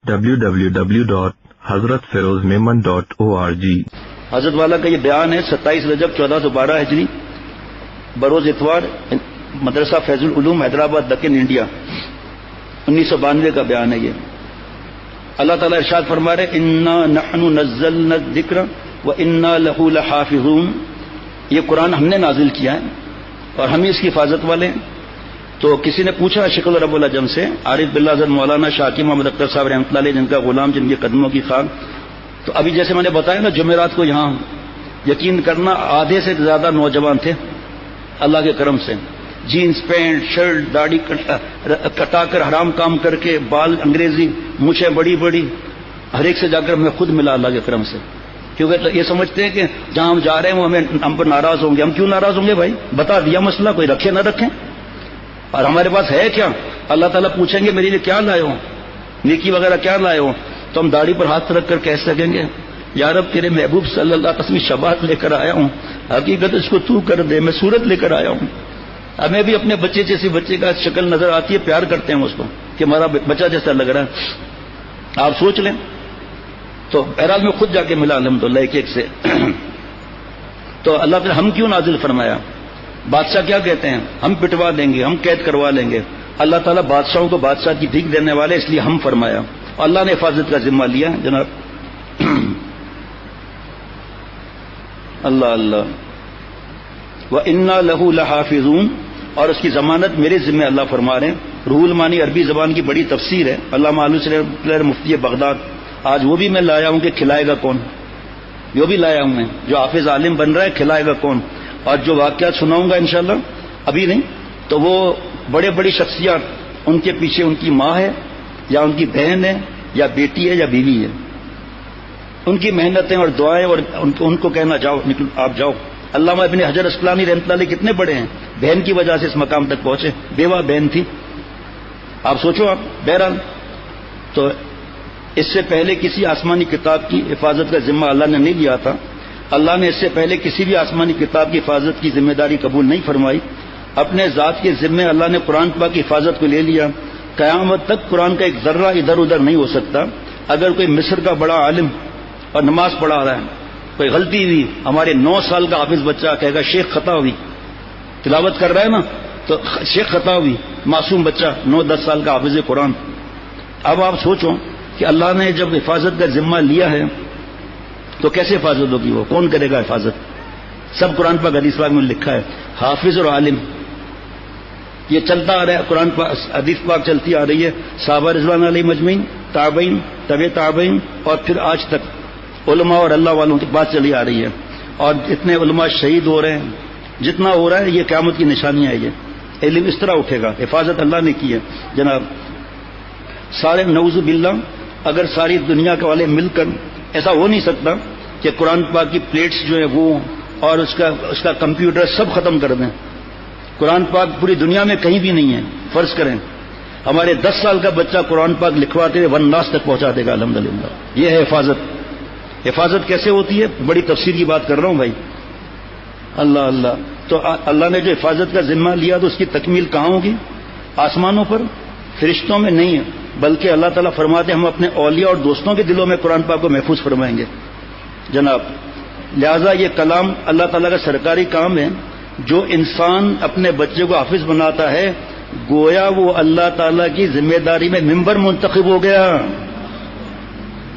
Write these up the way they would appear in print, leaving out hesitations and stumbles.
www.hazratfirozmemon.org حضرت والا کا یہ بیان ہے 27 رجب 1412 ہجری بروز اتوار، مدرسہ فیض العلوم حیدرآباد دکن انڈیا، 1992 کا بیان ہے یہ۔ اللہ تعالیٰ ارشاد فرما رہے انا نحن نزلنا الذکر وانا لہ لحافظون، یہ قرآن ہم نے نازل کیا ہے اور ہم ہی اس کی حفاظت والے ہیں۔ تو کسی نے پوچھا شکل رب العجم سے، عارف باللہ حضرت مولانا شاکر محمد اختر صاحب رحمۃ اللہ علیہ، جن کا غلام، جن کے قدموں کی خاک، تو ابھی جیسے میں نے بتایا نا جمعرات کو یہاں یقین کرنا آدھے سے زیادہ نوجوان تھے اللہ کے کرم سے، جینز پینٹ شرٹ داڑھی کٹا کر حرام کام کر کے، بال انگریزی، مونچھیں بڑی بڑی، ہر ایک سے جا کر میں خود ملا اللہ کے کرم سے، کیونکہ یہ سمجھتے ہیں کہ جہاں ہم جا رہے ہیں وہ ہم پر ناراض ہوں گے۔ ہم کیوں ناراض ہوں گے بھائی؟ بتا دیا مسئلہ، کوئی رکھے نہ رکھیں، اور ہمارے پاس ہے کیا؟ اللہ تعالیٰ پوچھیں گے میرے لیے کیا لائے ہو، نیکی وغیرہ کیا لائے ہو، تو ہم داڑھی پر ہاتھ رکھ کر کہہ سکیں گے یا رب تیرے محبوب صلی اللہ علیہ وسلم شباہت لے کر آیا ہوں، حقیقت اس کو تو کر دے، میں صورت لے کر آیا ہوں۔ ہمیں بھی اپنے بچے جیسی بچے کا شکل نظر آتی ہے، پیار کرتے ہیں اس کو کہ ہمارا بچہ جیسا لگ رہا ہے، آپ سوچ لیں۔ تو بہرحال میں خود جا کے ملا الحمدللہ ایک سے۔ تو اللہ تعالیٰ ہم کیوں نازل فرمایا؟ بادشاہ کیا کہتے ہیں؟ ہم پٹوا دیں گے، ہم قید کروا لیں گے۔ اللہ تعالیٰ بادشاہوں کو بادشاہ کی بھیک دینے والے، اس لیے ہم فرمایا، اور اللہ نے حفاظت کا ذمہ لیا جناب۔ اللہ اللہ وَإِنَّا لَهُ لَحَافِظُونَ، اور اس کی ضمانت میرے ذمہ اللہ فرما رہے ہیں۔ روح المانی عربی زبان کی بڑی تفسیر ہے، علامہ آلوسی مفتی بغداد، آج وہ بھی میں لایا ہوں کہ کھلائے گا کون، جو بھی لایا ہوں میں، جو حافظ عالم بن رہا ہے کھلائے گا کون۔ اور جو واقعات سناؤں گا انشاءاللہ، ابھی نہیں تو وہ بڑے بڑی شخصیات، ان کے پیچھے ان کی ماں ہے یا ان کی بہن ہے یا بیٹی ہے یا بیوی ہے، ان کی محنتیں اور دعائیں، اور ان کو کہنا جاؤ نکل آپ جاؤ۔ علامہ ابن حجر اسقلانی رحمۃ اللہ علیہ کتنے بڑے ہیں، بہن کی وجہ سے اس مقام تک پہنچے، بیوہ بہن تھی، آپ سوچو آپ۔ بہرحال تو اس سے پہلے کسی آسمانی کتاب کی حفاظت کا ذمہ اللہ نے نہیں لیا تھا، اللہ نے اس سے پہلے کسی بھی آسمانی کتاب کی حفاظت کی ذمہ داری قبول نہیں فرمائی، اپنے ذات کے ذمے اللہ نے قرآن پاک کی حفاظت کو لے لیا۔ قیامت تک قرآن کا ایک ذرہ ادھر ادھر نہیں ہو سکتا۔ اگر کوئی مصر کا بڑا عالم اور نماز پڑھا رہا ہے، کوئی غلطی ہوئی، ہمارے 9 سال کا حافظ بچہ کہے گا شیخ خطا ہوئی، تلاوت کر رہا ہے نا تو شیخ خطا ہوئی، معصوم بچہ 9-10 سال کا حافظ قرآن۔ اب آپ سوچو کہ اللہ نے جب حفاظت کا ذمہ لیا ہے تو کیسے حفاظت ہوگی، وہ کون کرے گا حفاظت؟ سب قرآن پاک حدیث پاک میں لکھا ہے، حافظ اور عالم یہ چلتا آ رہا ہے، قرآن پاک حدیث پاک چلتی آ رہی ہے، صحابہ رضوان علیہ مجمعین، تابعین، طبع تابعین، اور پھر آج تک علماء اور اللہ والوں کی بات چلی آ رہی ہے۔ اور جتنے علماء شہید ہو رہے ہیں، جتنا ہو رہا ہے، یہ قیامت کی نشانیاں ہے، یہ علم اس طرح اٹھے گا، حفاظت اللہ نے کی ہے جناب۔ سارے نعوذ باللہ اگر ساری دنیا کے والے مل کر، ایسا ہو نہیں سکتا کہ قرآن پاک کی پلیٹس جو ہیں وہ اور اس کا کمپیوٹر سب ختم کر دیں۔ قرآن پاک پوری دنیا میں کہیں بھی نہیں ہے، فرض کریں ہمارے 10 سال کا بچہ قرآن پاک لکھواتے ہوئے 1 لاکھ تک پہنچا دے گا الحمدللہ۔ یہ ہے حفاظت۔ حفاظت کیسے ہوتی ہے؟ بڑی تفسیر کی بات کر رہا ہوں بھائی، اللہ اللہ۔ تو اللہ نے جو حفاظت کا ذمہ لیا تو اس کی تکمیل کہاں ہوگی؟ آسمانوں پر، فرشتوں میں نہیں ہے، بلکہ اللہ تعالیٰ فرماتے ہیں ہم اپنے اولیاء اور دوستوں کے دلوں میں قرآن پاک کو محفوظ فرمائیں گے جناب۔ لہذا یہ کلام اللہ تعالیٰ کا سرکاری کام ہے۔ جو انسان اپنے بچے کو حافظ بناتا ہے گویا وہ اللہ تعالیٰ کی ذمہ داری میں ممبر منتخب ہو گیا۔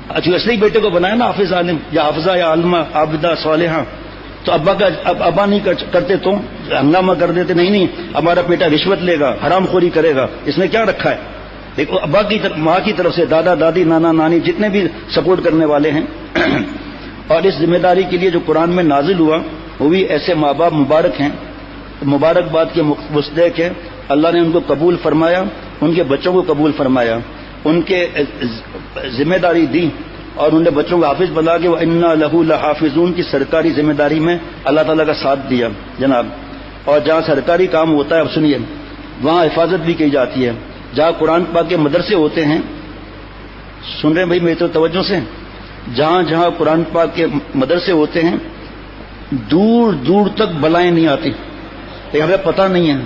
اچھا ایسے ہی بیٹے کو بنایا نا حافظ عالم یا حافظہ یا عالمہ عابدہ صالحہ، تو ابا نہیں کرتے تو ہنگامہ کر دیتے، نہیں ہمارا بیٹا رشوت لے گا، حرام خوری کرے گا، اس نے کیا رکھا ہے؟ دیکھو ابا کی طرف، ماں کی طرف سے دادا دادی نانا نانی جتنے بھی سپورٹ کرنے والے ہیں اور اس ذمہ داری کے لیے جو قرآن میں نازل ہوا وہ بھی ایسے ماں باپ مبارک ہیں، مبارکباد کے مستحق ہیں۔ اللہ نے ان کو قبول فرمایا، ان کے بچوں کو قبول فرمایا، ان کے ذمہ داری دی اور انہوں نے بچوں کو حافظ بنا کے وَإِنَّا لَهُ لَحَافِظُونَ کی سرکاری ذمہ داری میں اللہ تعالیٰ کا ساتھ دیا جناب۔ اور جہاں سرکاری کام ہوتا ہے اب سنیے، وہاں حفاظت بھی کی جاتی ہے۔ جہاں قرآن پاک کے مدرسے ہوتے ہیں، سن رہے ہیں بھائی میری تو توجہ سے، جہاں جہاں قرآن پاک کے مدرسے ہوتے ہیں دور دور تک بلائیں نہیں آتی، ہمیں پتہ نہیں ہے۔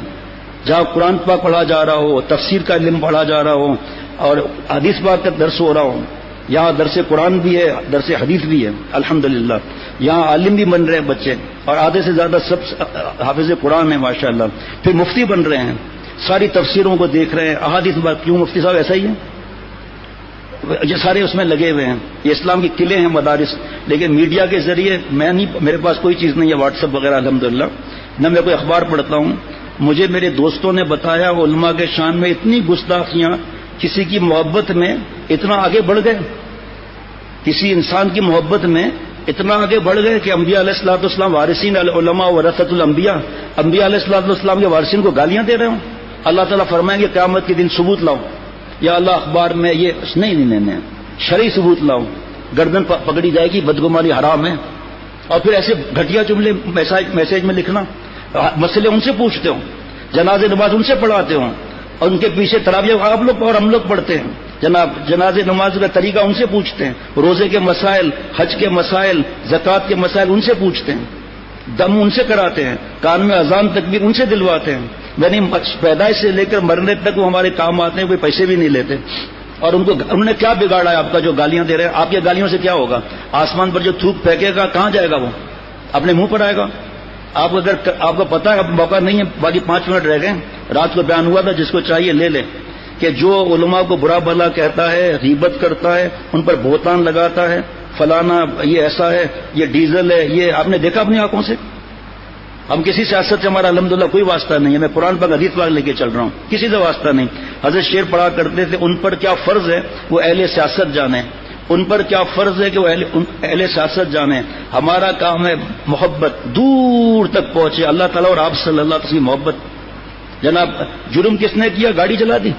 جہاں قرآن پاک پڑھا جا رہا ہو، تفسیر کا علم پڑھا جا رہا ہو، اور حدیث پاک کا درس ہو رہا ہو، یہاں درس قرآن بھی ہے، درس حدیث بھی ہے الحمدللہ، یہاں عالم بھی بن رہے ہیں بچے، اور آدھے سے زیادہ سب حافظ قرآن ہیں ماشاءاللہ، پھر مفتی بن رہے ہیں، ساری تفسیروں کو دیکھ رہے ہیں، احادیث کیوں مفتی صاحب ایسا ہی ہے، یہ سارے اس میں لگے ہوئے ہیں، یہ اسلام کے قلعے ہیں مدارس، لیکن میڈیا کے ذریعے میں نہیں، میرے پاس کوئی چیز نہیں ہے واٹس ایپ وغیرہ الحمدللہ، نہ میں کوئی اخبار پڑھتا ہوں، مجھے میرے دوستوں نے بتایا علماء کے شان میں اتنی گستاخیاں، کسی کی محبت میں اتنا آگے بڑھ گئے، کسی انسان کی محبت میں اتنا آگے بڑھ گئے کہ انبیاء علیہ الصلوۃ والسلام وارثین العلماء ورثۃ الانبیاء، انبیاء علیہ الصلوۃ والسلام کے وارثین کو گالیاں دے رہے ہوں، اللہ تعالیٰ فرمائیں گے قیامت کے دن ثبوت لاؤ، یا اللہ اخبار میں یہ نہیں شرعی ثبوت لاؤ، گردن پکڑی جائے گی، بدگمانی حرام ہے، اور پھر ایسے گھٹیا جملے میسج میں لکھنا، مسئلے ان سے پوچھتے ہوں، جنازے نماز ان سے پڑھاتے ہوں، اور ان کے پیچھے تراویح آپ لوگ اور ہم لوگ پڑھتے ہیں، جناب جنازے نماز کا طریقہ ان سے پوچھتے ہیں، روزے کے مسائل، حج کے مسائل، زکوٰۃ کے مسائل ان سے پوچھتے ہیں، دم ان سے کراتے ہیں، کان میں اذان تکبیر ان سے دلواتے ہیں، یعنی پیدائش سے لے کر مرنے تک وہ ہمارے کام آتے ہیں، کوئی پیسے بھی نہیں لیتے، اور انہوں نے کیا بگاڑا ہے آپ کا جو گالیاں دے رہے ہیں؟ آپ کی گالیوں سے کیا ہوگا؟ آسمان پر جو تھوک پھینکے گا کہاں جائے گا؟ وہ اپنے منہ پر آئے گا۔ آپ کو پتا ہے، اب موقع نہیں ہے، باقی 5 منٹ رہ گئے، رات کو بیان ہوا تھا، جس کو چاہیے لے لے، کہ جو علماء کو برا بھلا کہتا ہے، غیبت کرتا ہے، ان پر بہتان لگاتا ہے، فلانا یہ ایسا ہے، یہ ڈیزل ہے، یہ آپ نے دیکھا اپنی آنکھوں سے؟ ہم کسی سیاست سے ہمارا الحمدللہ کوئی واسطہ نہیں ہے، میں قرآن پاک حدیث پاک لے کے چل رہا ہوں، کسی سے واسطہ نہیں۔ حضرت شیر پڑھا کرتے تھے، ان پر کیا فرض ہے وہ اہل سیاست جانے، ان پر کیا فرض ہے کہ وہ اہل سیاست جانے، ہمارا کام ہے محبت دور تک پہنچے، اللہ تعالیٰ اور آپ صلی اللہ علیہ وسلم کی محبت۔ جناب جرم کس نے کیا؟ گاڑی چلا دی،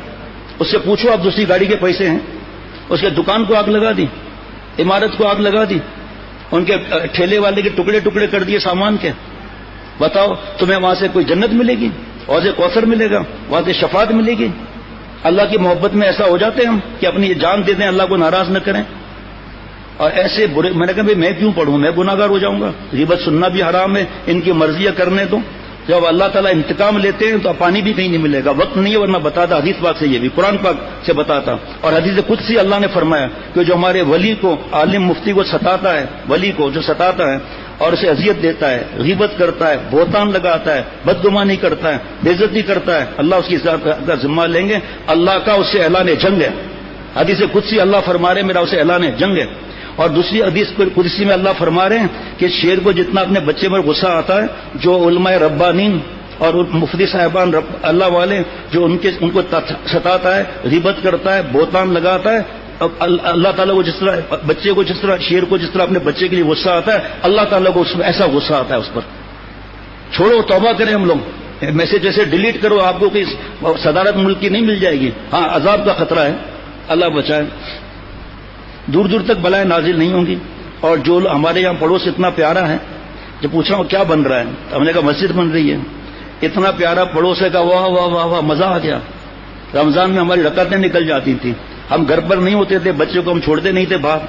اس سے پوچھو آپ دوسری گاڑی کے پیسے ہیں، اس کے دکان کو آگ لگا دی، عمارت کو آگ لگا دی، ان کے ٹھیلے والے کے ٹکڑے ٹکڑے کر دیے سامان کے، بتاؤ تمہیں وہاں سے کوئی جنت ملے گی؟ وہاں سے کوثر ملے گا؟ وہاں سے شفاعت ملے گی؟ اللہ کی محبت میں ایسا ہو جاتے ہیں ہم کہ اپنی جان دے دیں، اللہ کو ناراض نہ کریں، اور ایسے برے، میں نے کہا میں کیوں پڑھوں، میں گناہ گار ہو جاؤں گا، غیبت سننا بھی حرام ہے، ان کی مرضیاں کرنے دو، جب اللہ تعالیٰ انتقام لیتے ہیں تو پانی بھی کہیں نہیں ملے گا، وقت نہیں ہے ورنہ بتاتا، حدیث پاک سے، یہ بھی قرآن پاک سے بتاتا، اور حدیث قدسی اللہ نے فرمایا کہ جو ہمارے ولی کو، عالم مفتی کو ستاتا ہے، ولی کو جو ستاتا ہے اور اسے اذیت دیتا ہے، غیبت کرتا ہے، بہتان لگاتا ہے، بدگمانی کرتا ہے، بے عزتی کرتا ہے، اللہ اس کی ذات کا ذمہ لیں گے، اللہ کا اس سے اعلان جنگ ہے، حدیث قدسی اللہ فرما رہے میرا اسے اعلان جنگ ہے۔ اور دوسری حدیث قدسی میں اللہ فرما رہے ہیں کہ شیر کو جتنا اپنے بچے پر غصہ آتا ہے، جو علماء ربانین اور مفتی صاحبان اللہ والے جو ان کو ستاتا ہے، غیبت کرتا ہے، بہتان لگاتا ہے، اللہ تعالیٰ کو جس طرح بچے کو، جس طرح شیر کو جس طرح اپنے بچے کے لیے غصہ آتا ہے، اللہ تعالیٰ کو اس میں ایسا غصہ آتا ہے اس پر۔ چھوڑو، توبہ کریں ہم لوگ، میسج ایسے ڈیلیٹ کرو، آپ کو کوئی صدارت ملک کی نہیں مل جائے گی، ہاں عذاب کا خطرہ ہے، اللہ بچائے، دور دور تک بلائیں نازل نہیں ہوں گی۔ اور جو ہمارے یہاں پڑوس اتنا پیارا ہے، جب پوچھ رہا ہوں کیا بن رہا ہے، ہم نے کہا مسجد بن رہی ہے، اتنا پیارا پڑوس ہے، کہا واہ واہ واہ واہ، مزہ آ گیا۔ رمضان میں ہماری رکعتیں نکل جاتی تھیں، ہم گھر پر نہیں ہوتے تھے، بچوں کو ہم چھوڑتے نہیں تھے باہر،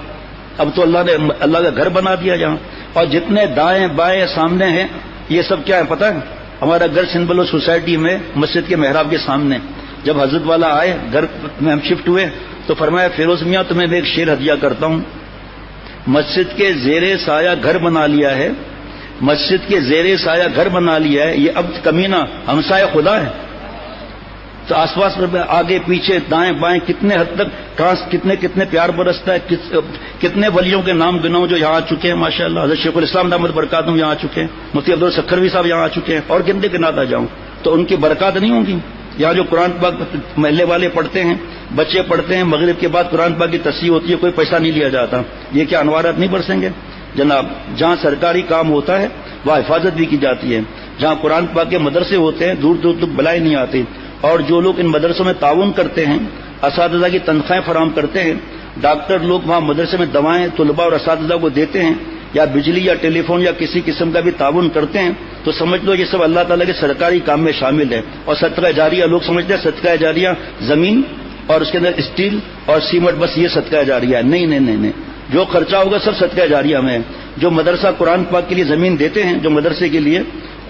اب تو اللہ نے اللہ کا گھر بنا دیا جہاں، اور جتنے دائیں بائیں سامنے ہیں یہ سب کیا ہے پتہ ہے؟ ہمارا گھر سنبلو سوسائٹی میں مسجد کے محراب کے سامنے، جب حضرت والا آئے گھر میں ہم شفٹ ہوئے تو فرمایا فیروز میاں تمہیں میں ایک شعر ہدیہ کرتا ہوں، مسجد کے زیر سایہ گھر بنا لیا ہے، مسجد کے زیر سایہ گھر بنا لیا ہے، یہ عبد کمینہ ہمسایہ خدا ہے۔ تو آس پاس آگے پیچھے دائیں بائیں کتنے حد تک کتنے پیار برستا ہے، کتنے ولیوں کے نام گناؤں جو یہاں آ چکے ہیں ماشاءاللہ، حضرت شیخ الاسلام دامت برکاتہم یہاں آ چکے ہیں، مفتی عبدالسکھروی صاحب یہاں آ چکے ہیں، اور گنتے گناتا جاؤں تو ان کی برکات نہیں ہوں گی۔ یہاں جو قرآن پاک محلے والے پڑھتے ہیں، بچے پڑھتے ہیں، مغرب کے بعد قرآن پاک کی تصحیح ہوتی ہے، کوئی پیسہ نہیں لیا جاتا، یہ کیا انوارات نہیں برسیں گے جناب؟ جہاں سرکاری کام ہوتا ہے وہاں حفاظت بھی کی جاتی ہے، جہاں قرآن پاک کے مدرسے ہوتے ہیں دور دور تک بلائیں نہیں آتی، اور جو لوگ ان مدرسوں میں تعاون کرتے ہیں، اساتذہ کی تنخواہیں فراہم کرتے ہیں، ڈاکٹر لوگ وہاں مدرسے میں دوائیں طلباء اور اساتذہ کو دیتے ہیں، یا بجلی یا ٹیلی فون یا کسی قسم کا بھی تعاون کرتے ہیں، تو سمجھ لو یہ سب اللہ تعالیٰ کے سرکاری کام میں شامل ہے۔ اور صدقہ جاریہ لوگ سمجھتے ہیں صدقہ جاریہ زمین اور اس کے اندر اسٹیل اور سیمنٹ، بس یہ صدقہ جاریہ ہے، نہیں نہیں نہیں نہیں، جو خرچہ ہوگا سب صدقہ جاریہ میں ہے۔ جو مدرسہ قرآن پاک کے لیے زمین دیتے ہیں، جو مدرسے کے لیے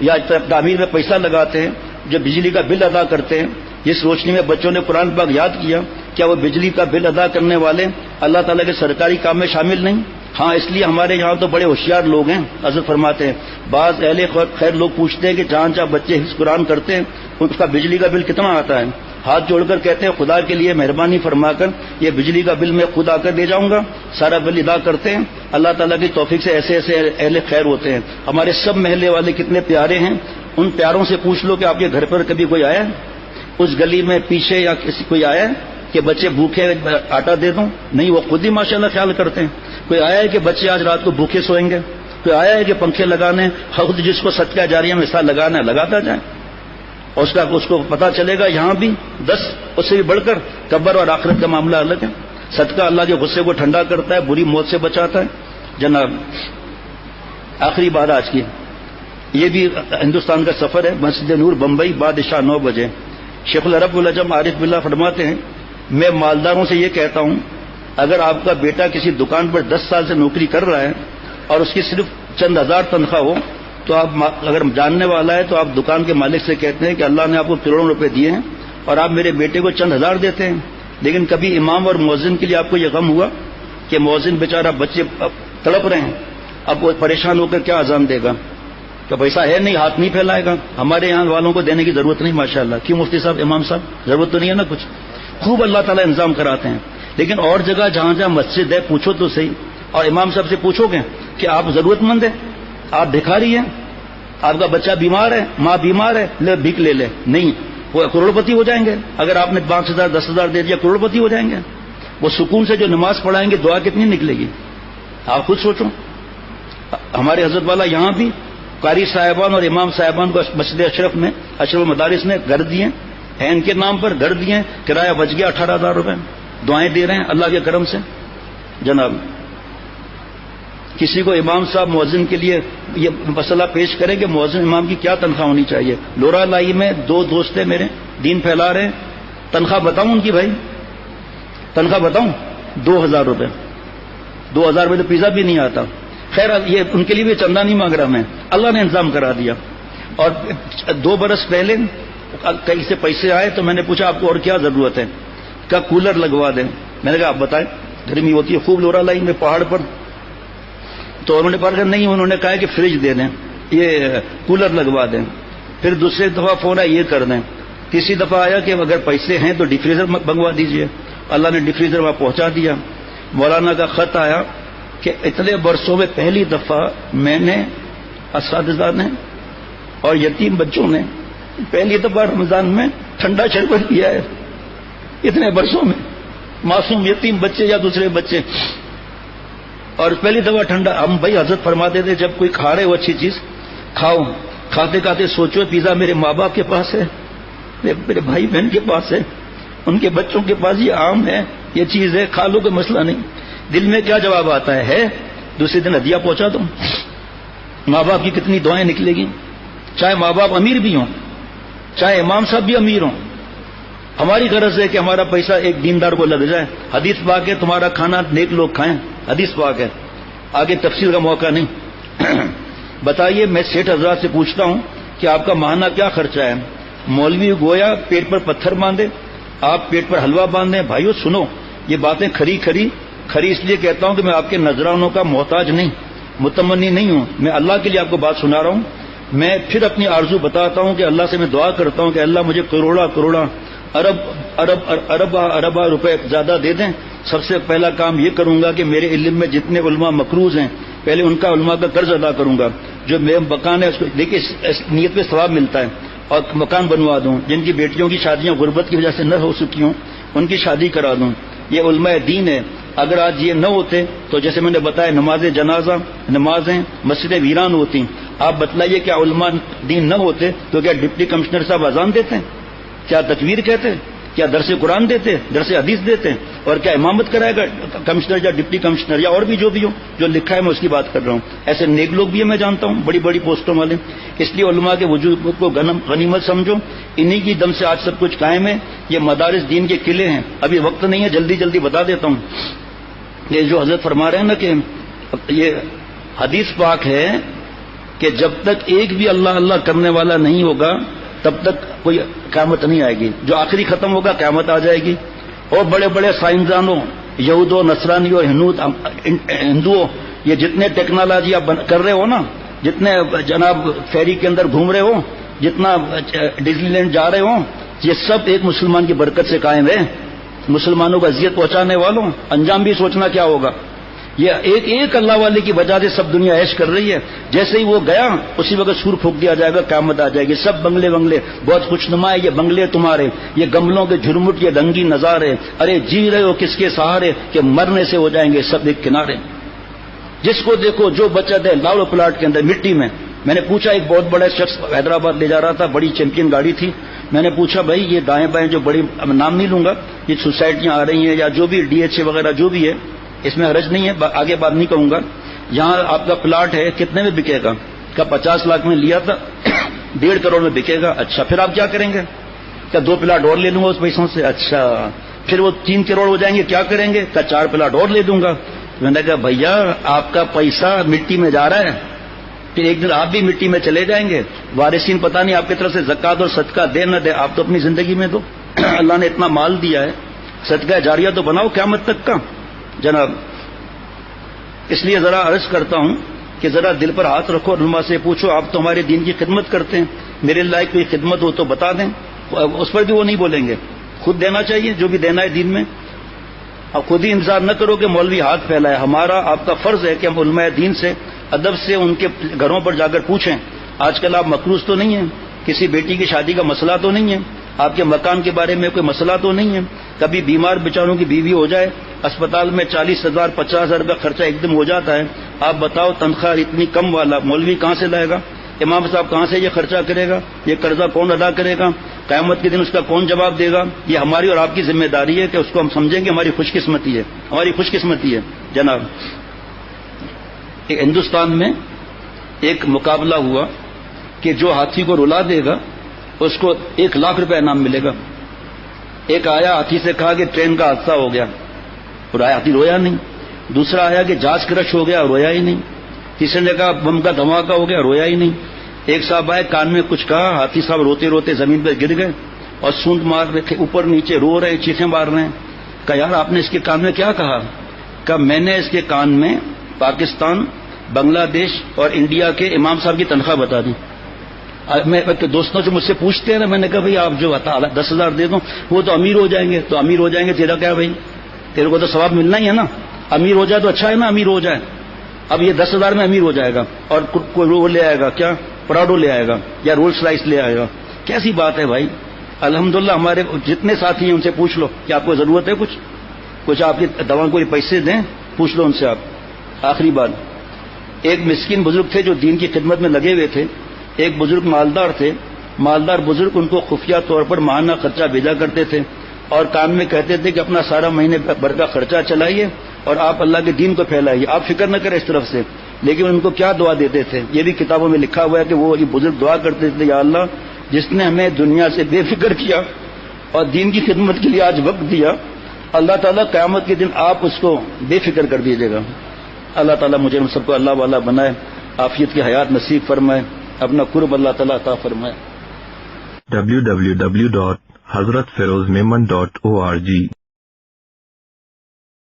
یا تعمیر میں پیسہ لگاتے ہیں، جو بجلی کا بل ادا کرتے ہیں، جس روشنی میں بچوں نے قرآن پاک یاد کیا، کیا وہ بجلی کا بل ادا کرنے والے اللہ تعالیٰ کے سرکاری کام میں شامل نہیں؟ ہاں، اس لیے ہمارے یہاں تو بڑے ہوشیار لوگ ہیں، حضرت فرماتے ہیں بعض اہل خیر لوگ پوچھتے ہیں کہ جہاں جہاں بچے حفظ قرآن کرتے ہیں اس کا بجلی کا بل کتنا آتا ہے؟ ہاتھ جوڑ کر کہتے ہیں خدا کے لیے مہربانی فرما کر یہ بجلی کا بل میں خود آ کر دے جاؤں گا، سارا بل ادا کرتے ہیں۔ اللہ تعالیٰ کی توفیق سے ایسے ایسے اہل خیر ہوتے ہیں۔ ہمارے سب محلے والے کتنے پیارے ہیں، ان پیاروں سے پوچھ لو کہ آپ کے گھر پر کبھی کوئی آیا اس گلی میں پیچھے یا کسی کوئی آیا کہ بچے بھوکے آٹا دے دوں؟ نہیں، وہ خود ہی ماشاءاللہ خیال کرتے ہیں۔ کوئی آیا ہے کہ بچے آج رات کو بھوکے سوئیں گے؟ کوئی آیا ہے کہ پنکھے لگانے خود جس کو صدقہ جاریہ میں حصہ لگانا ہے لگاتا جائے، اور اس کو پتا چلے گا یہاں بھی 10 اس سے بھی بڑھ کر قبر اور آخرت کا معاملہ الگ ہے۔ صدقہ اللہ کے غصے کو ٹھنڈا کرتا ہے، بری موت سے بچاتا ہے۔ جناب آخری بات آج کی، یہ بھی ہندوستان کا سفر ہے، مسجد نور بمبئی بعد عشاء 9 بجے۔ شیخ العرب العجم عارف باللہ فرماتے ہیں میں مالداروں سے یہ کہتا ہوں اگر آپ کا بیٹا کسی دکان پر 10 سال سے نوکری کر رہا ہے اور اس کی صرف چند ہزار تنخواہ ہو تو آپ اگر جاننے والا ہے تو آپ دکان کے مالک سے کہتے ہیں کہ اللہ نے آپ کو کروڑوں روپے دیے ہیں اور آپ میرے بیٹے کو چند ہزار دیتے ہیں، لیکن کبھی امام اور مؤذن کے لیے آپ کو یہ غم ہوا کہ مؤذن بیچارہ بچے تڑپ رہے ہیں، اب وہ پریشان ہو کر کیا اذان دے گا؟ کہ پیسہ ہے نہیں، ہاتھ نہیں پھیلائے گا۔ ہمارے یہاں والوں کو دینے کی ضرورت نہیں ماشاءاللہ، کیوں مفتی صاحب امام صاحب ضرورت تو نہیں ہے نا کچھ، خوب اللہ تعالیٰ انتظام کراتے ہیں۔ لیکن اور جگہ جہاں جہاں مسجد ہے پوچھو تو صحیح، اور امام صاحب سے پوچھو گے کہ آپ ضرورت مند ہیں، آپ بھکاری ہیں، آپ کا بچہ بیمار ہے، ماں بیمار ہے، لے بھیک لے لے، نہیں وہ کروڑپتی ہو جائیں گے۔ اگر آپ نے 5,000 10,000 دے دیا کروڑپتی ہو جائیں گے۔ وہ سکون سے جو نماز پڑھائیں گے دعا کتنی نکلے گی، آپ خود سوچو۔ ہمارے حضرت والا یہاں بھی قاری صاحبان اور امام صاحبان کو مسجد اشرف میں اشرف المدارس نے گھر دیے ہیں، ان کے نام پر گھر دیے، کرایہ بچ گیا 18,000 روپے، دعائیں دے رہے ہیں اللہ کے کرم سے۔ جناب کسی کو امام صاحب مؤذن کے لیے یہ مسئلہ پیش کریں کہ مؤذن امام کی کیا تنخواہ ہونی چاہیے۔ لورا لائی میں 2 دوست ہیں میرے، دین پھیلا رہے ہیں، تنخواہ بتاؤں ان کی بھائی، تنخواہ بتاؤں 2,000 روپے، 2,000 روپے تو پیزا بھی نہیں آتا۔ خیر یہ ان کے لیے بھی چندہ نہیں مانگ رہا میں، اللہ نے انتظام کرا دیا۔ اور 2 برس پہلے کہیں سے پیسے آئے تو میں نے پوچھا آپ کو اور کیا ضرورت ہے؟ کیا کولر لگوا دیں؟ میں نے کہا آپ بتائیں، گرمی ہوتی ہے خوب لورا لائی میں پہاڑ پر، تو انہوں نے کہا نہیں، انہوں نے کہا کہ فریج دے دیں، یہ کولر لگوا دیں۔ پھر دوسری دفعہ فون آیا یہ کر دیں، تیسری دفعہ آیا کہ اگر پیسے ہیں تو ڈی فریزر منگوا دیجئے، اللہ نے ڈی فریزر وہاں پہنچا دیا۔ مولانا کا خط آیا کہ اتنے برسوں میں پہلی دفعہ میں نے اساتذہ نے اور یتیم بچوں نے پہلی دفعہ رمضان میں ٹھنڈا شربت پیا ہے، اتنے برسوں میں، معصوم یتیم بچے یا دوسرے بچے، اور پہلی دفعہ ٹھنڈا۔ ہم بھائی حضرت فرماتے تھے جب کوئی کھا رہے وہ اچھی چیز کھاؤ، کھاتے کھاتے سوچو پیزا میرے ماں باپ کے پاس ہے، میرے بھائی بہن کے پاس ہے، ان کے بچوں کے پاس یہ عام ہے، یہ چیز ہے، کھا لو کوئی مسئلہ نہیں۔ دل میں کیا جواب آتا ہے دوسرے دن ہدیہ پہنچا دو، ماں باپ کی کتنی دعائیں نکلے گی، چاہے ماں باپ امیر بھی ہوں، چاہے امام صاحب بھی امیر ہوں۔ ہماری غرض ہے کہ ہمارا پیسہ ایک دیندار کو لگ جائے۔ حدیث پاک ہے تمہارا کھانا نیک لوگ کھائیں، حدیث پاک ہے، آگے تفصیل کا موقع نہیں۔ بتائیے میں سیٹھ حضرات سے پوچھتا ہوں کہ آپ کا ماہانہ کیا خرچہ ہے؟ مولوی گویا پیٹ پر پتھر باندھے، آپ پیٹ پر حلوہ باندھیں۔ بھائیو سنو، یہ باتیں کھری اس لیے کہتا ہوں کہ میں آپ کے نذرانوں کا محتاج نہیں، متمنی نہیں ہوں، میں اللہ کے لیے آپ کو بات سنا رہا ہوں۔ میں پھر اپنی آرزو بتاتا ہوں کہ اللہ سے میں دعا کرتا ہوں کہ اللہ مجھے کروڑا ارب روپے زیادہ دے دیں۔ سب سے پہلا کام یہ کروں گا کہ میرے علم میں جتنے علماء مقروض ہیں پہلے ان کا علماء کا قرض ادا کروں گا۔ جو میرے مکان ہے اس کو دیکھیے اس نیت پہ ثواب ملتا ہے، اور مکان بنوا دوں، جن کی بیٹیوں کی شادیاں غربت کی وجہ سے نہ ہو سکی ہوں ان کی شادی کرا دوں۔ یہ علماء دین ہے۔ اگر آج یہ نہ ہوتے تو جیسے میں نے بتایا نماز جنازہ، نمازیں، مسجدیں ویران ہوتی۔ آپ بتلائیے کیا علماء دین نہ ہوتے تو کیا ڈپٹی کمشنر صاحب اذان دیتے، کیا تکبیر کہتے، کیا درس قرآن دیتے، درس حدیث دیتے، اور کیا امامت کرائے گا کمشنر یا ڈپٹی کمشنر یا اور بھی جو بھی ہو، جو لکھا ہے میں اس کی بات کر رہا ہوں۔ ایسے نیک لوگ بھی ہیں میں جانتا ہوں، بڑی بڑی پوسٹوں والے۔ اس لیے علماء کے وجود کو غنیمت سمجھو، انہی کی دم سے آج سب کچھ قائم ہے۔ یہ مدارس دین کے قلعے ہیں۔ ابھی وقت نہیں ہے، جلدی بتا دیتا ہوں۔ یہ جو حضرت فرما رہے ہیں نا کہ یہ حدیث پاک ہے کہ جب تک ایک بھی اللہ اللہ کرنے والا نہیں ہوگا تب تک کوئی قیامت نہیں آئے گی. جو آخری ختم ہوگا قیامت آ جائے گی. اور بڑے بڑے سائنسدانوں، یہودوں، نصرانیوں، ہندوؤں، یہ جتنے ٹیکنالوجی آپ کر رہے ہو نا، جتنے جناب فیری کے اندر گھوم رہے ہو، جتنا ڈزنی لینڈ جا رہے ہو، یہ سب ایک مسلمان کی برکت سے قائم ہے. مسلمانوں کو اذیت پہنچانے والوں، انجام بھی سوچنا کیا ہوگا. یہ ایک ایک اللہ والے کی وجہ سے سب دنیا عیش کر رہی ہے. جیسے ہی وہ گیا اسی وقت سور پھونک دیا جائے گا، قیامت آ جائے گی. سب بنگلے بہت خوشنما ہے یہ بنگلے تمہارے، یہ گملوں کے جھرمٹ، یہ رنگی نظارے. ارے جی رہے ہو کس کے سہارے کہ مرنے سے ہو جائیں گے سب ایک کنارے. جس کو دیکھو جو بچت ہے لاڑو پلاٹ کے اندر مٹی میں. میں نے پوچھا، ایک بہت بڑا شخص حیدرآباد لے جا رہا تھا، بڑی چیمپئن گاڑی تھی. میں نے پوچھا بھائی یہ دائیں بائیں جو بڑی، نام نہیں لوں گا، یہ سوسائٹیاں آ رہی ہیں یا جو بھی ڈی ایچ اے وغیرہ جو بھی ہے، اس میں حرج نہیں ہے، آگے بات نہیں کہوں گا. یہاں آپ کا پلاٹ ہے کتنے میں بکے گا؟ کیا 50 لاکھ میں لیا تھا، 1.5 کروڑ میں بکے گا. اچھا پھر آپ کیا کریں گے؟ کیا 2 پلاٹ اور لے لوں گا اس پیسوں سے؟ اچھا پھر وہ 3 کروڑ ہو جائیں گے، کیا کریں گے؟ کیا 4 پلاٹ اور لے دوں گا. میں نے کہا بھیا آپ کا پیسہ مٹی میں جا رہا ہے، پھر ایک دن آپ بھی مٹی میں چلے جائیں گے. وارثین پتہ نہیں آپ کی طرف سے زکات اور صدقہ دے نہ دے، آپ تو اپنی زندگی میں دو. اللہ نے اتنا مال دیا ہے، صدقہ جاریہ تو بناؤ قیامت تک کا جناب. اس لیے ذرا عرض کرتا ہوں کہ ذرا دل پر ہاتھ رکھو، علماء سے پوچھو، آپ تو ہمارے دین کی خدمت کرتے ہیں، میرے لائق کوئی خدمت ہو تو بتا دیں. اس پر بھی وہ نہیں بولیں گے، خود دینا چاہیے جو بھی دینا ہے دین میں. اب خود ہی انتظار نہ کرو کہ مولوی ہاتھ پھیلائے. ہمارا آپ کا فرض ہے کہ ہم علماء دین سے ادب سے ان کے گھروں پر جا کر پوچھیں. آج کل آپ مقروض تو نہیں ہیں، کسی بیٹی کی شادی کا مسئلہ تو نہیں ہے، آپ کے مکان کے بارے میں کوئی مسئلہ تو نہیں ہے، کبھی بیمار بیچاروں کی بیوی ہو جائے، اسپتال میں 40,000 50,000 کا خرچہ ایک دم ہو جاتا ہے. آپ بتاؤ تنخواہ اتنی کم والا مولوی کہاں سے لائے گا؟ امام صاحب کہاں سے یہ خرچہ کرے گا؟ یہ قرضہ کون ادا کرے گا؟ قیامت کے دن اس کا کون جواب دے گا؟ یہ ہماری اور آپ کی ذمہ داری ہے کہ اس کو ہم سمجھیں کہ ہماری خوش قسمتی ہے، ہماری خوش قسمتی ہے جناب. ہندوستان میں ایک مقابلہ ہوا کہ جو ہاتھی کو رلا دے گا اس کو 1 لاکھ روپے انعام ملے گا. ایک آیا ہاتھی سے کہا کہ ٹرین کا حادثہ ہو گیا، اور ہاتھی رویا نہیں. دوسرا آیا کہ جہاز کرش ہو گیا، رویا ہی نہیں. تیسرے نے کہا بم کا دھماکہ ہو گیا، رویا ہی نہیں. ایک صاحب آئے کان میں کچھ کہا، ہاتھی صاحب روتے روتے زمین پہ گر گئے اور سونت مار رہے تھے، اوپر نیچے رو رہے، چیخیں مار رہے ہیں. کہا یار آپ نے اس کے کان میں کیا کہا؟ کہا میں نے اس کے کان میں پاکستان، بنگلہ دیش اور انڈیا کے امام صاحب کی تنخواہ بتا دی. میں دوستوں سے مجھ سے پوچھتے ہیں نا، میں نے کہا بھائی آپ جو 10,000 دے دو وہ تو امیر ہو جائیں گے. تو امیر ہو جائیں گے تیرا کیا بھائی؟ تیرے کو تو ثواب ملنا ہی ہے نا. امیر ہو جائے تو اچھا ہے نا، امیر ہو جائے. اب یہ 10,000 میں امیر ہو جائے گا اور کوئی وہ لے آئے گا، کیا پراڈو لے آئے گا یا رولس رائس لے آئے گا. کیسی بات ہے بھائی؟ الحمدللہ ہمارے جتنے ساتھی ہیں ان سے پوچھ لو کہ آپ کو ضرورت ہے کچھ آپ کی دوا کوئی پیسے دیں، پوچھ لو ان سے آپ. آخری بات، ایک مسکین بزرگ تھے جو دین کی خدمت میں لگے ہوئے تھے. ایک بزرگ مالدار تھے، مالدار بزرگ ان کو خفیہ طور پر ماہانہ خرچہ بھیجا کرتے تھے اور کان میں کہتے تھے کہ اپنا سارا مہینے بھر کا خرچہ چلائیے اور آپ اللہ کے دین کو پھیلائیے، آپ فکر نہ کریں اس طرف سے. لیکن ان کو کیا دعا دیتے تھے؟ یہ بھی کتابوں میں لکھا ہوا ہے کہ وہ یہ بزرگ دعا کرتے تھے، یا اللہ جس نے ہمیں دنیا سے بے فکر کیا اور دین کی خدمت کے لیے آج وقت دیا، اللہ تعالیٰ قیامت کے دن آپ اس کو بے فکر کر دیجیے گا. اللہ تعالیٰ مجھے ہم سب کو اللہ والا بنائے، عافیت کی حیات نصیب فرمائے، اپنا قرب اللہ تعالیٰ عطا فرمائے. www.hazratferozmeman.org